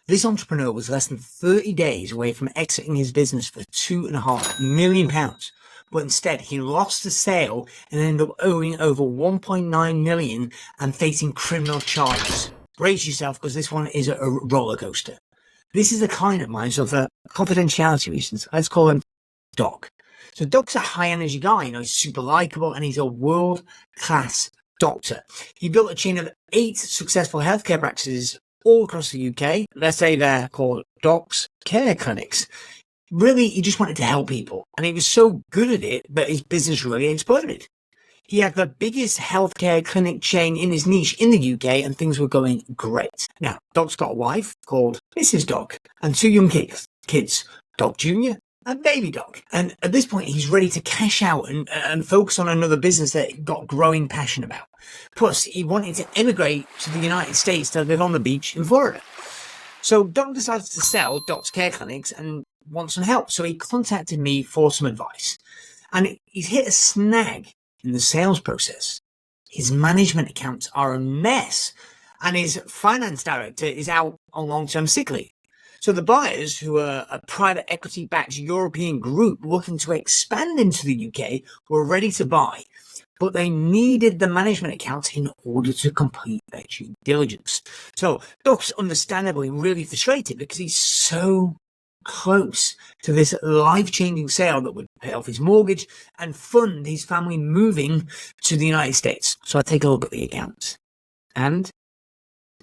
This entrepreneur was less than 30 days away from exiting his business for £2.5 million. But instead, he lost the sale and ended up owing over 1.9 million and facing criminal charges. Brace yourself, because this one is a roller coaster. This is a client of mine, so for confidentiality reasons, let's call him Doc. So Doc's a high energy guy, he's super likable and he's a world-class doctor. He built a chain of 8 successful healthcare practices all across the UK. Let's say they're called Doc's Care Clinics. Really, he just wanted to help people, and he was so good at it that his business really exploded. He had the biggest healthcare clinic chain in his niche in the UK, and things were going great. Now, Doc's got a wife called Mrs. Doc and 2 young kids, Doc Jr. and Baby Doc. And at this point, he's ready to cash out and focus on another business that he got growing passion about. Plus, he wanted to emigrate to the United States to live on the beach in Florida. So Doc decided to sell Doc's Care Clinics and want some help. So he contacted me for some advice. And he's hit a snag in the sales process. His management accounts are a mess, and his finance director is out on long-term sick leave. So the buyers, who are a private equity-backed European group looking to expand into the UK, were ready to buy, but they needed the management accounts in order to complete their due diligence. So Doc's understandably really frustrated because he's so close to this life-changing sale that would pay off his mortgage and fund his family moving to the United States. So I take a look at the accounts, and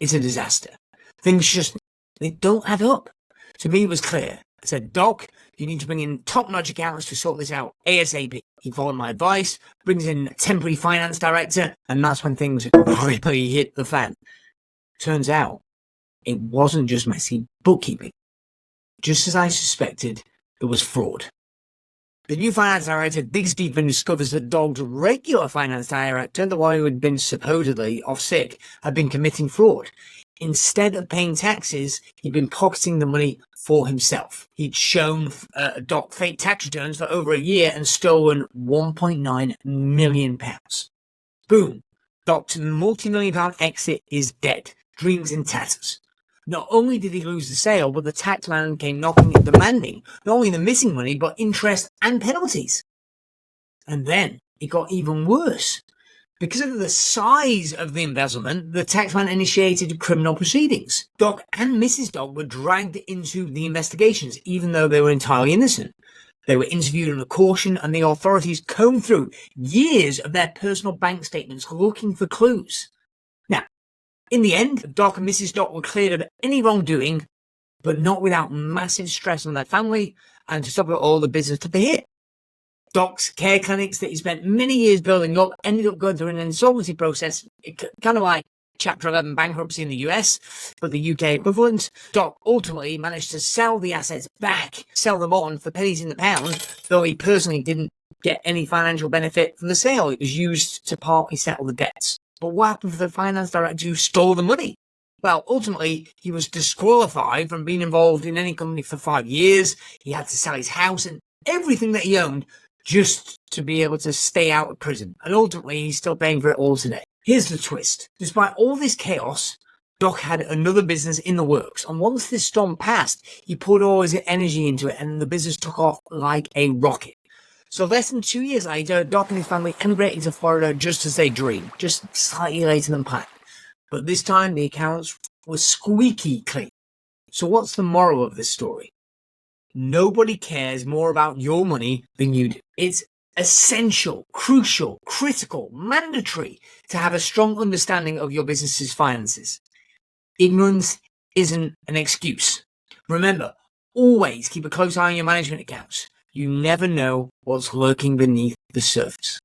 it's a disaster. Things they don't add up. To me, it was clear. I said, Doc, you need to bring in top-notch accountants to sort this out ASAP. He followed my advice, brings in a temporary finance director, and that's when things really hit the fan. Turns out, it wasn't just messy bookkeeping. Just as I suspected, it was fraud. The new finance director digs deep and discovers that Doc's regular finance director, the one who had been supposedly off sick, had been committing fraud. Instead of paying taxes, he'd been pocketing the money for himself. He'd shown Doc fake tax returns for over a year and stolen £1.9 million. Boom. Doc's multi-million-pound exit is dead. Dreams in tatters. Not only did he lose the sale, but the taxman came knocking and demanding not only the missing money, but interest and penalties. And then it got even worse. Because of the size of the embezzlement, the taxman initiated criminal proceedings. Doc and Mrs. Doc were dragged into the investigations, even though they were entirely innocent. They were interviewed under caution, and the authorities combed through years of their personal bank statements looking for clues. Now, in the end, Doc and Mrs. Doc were cleared of any wrongdoing, but not without massive stress on their family, and to top it all, the business took a hit. Doc's Care Clinics that he spent many years building up ended up going through an insolvency process, kind of like Chapter 11 bankruptcy in the US, but the UK equivalent. Doc ultimately managed to sell the assets back, sell them on for pennies in the pound, though he personally didn't get any financial benefit from the sale. It was used to partly settle the debts. But what happened for the finance director who stole the money? Well, ultimately, he was disqualified from being involved in any company for 5 years. He had to sell his house and everything that he owned just to be able to stay out of prison. And ultimately, he's still paying for it all today. Here's the twist. Despite all this chaos, Doc had another business in the works. And once this storm passed, he put all his energy into it and the business took off like a rocket. So less than 2 years later, Doc and his family emigrated to Florida just as they dreamed, just slightly later than planned. But this time, the accounts were squeaky clean. So what's the moral of this story? Nobody cares more about your money than you do. It's essential, crucial, critical, mandatory to have a strong understanding of your business's finances. Ignorance isn't an excuse. Remember, always keep a close eye on your management accounts. You never know what's lurking beneath the surface.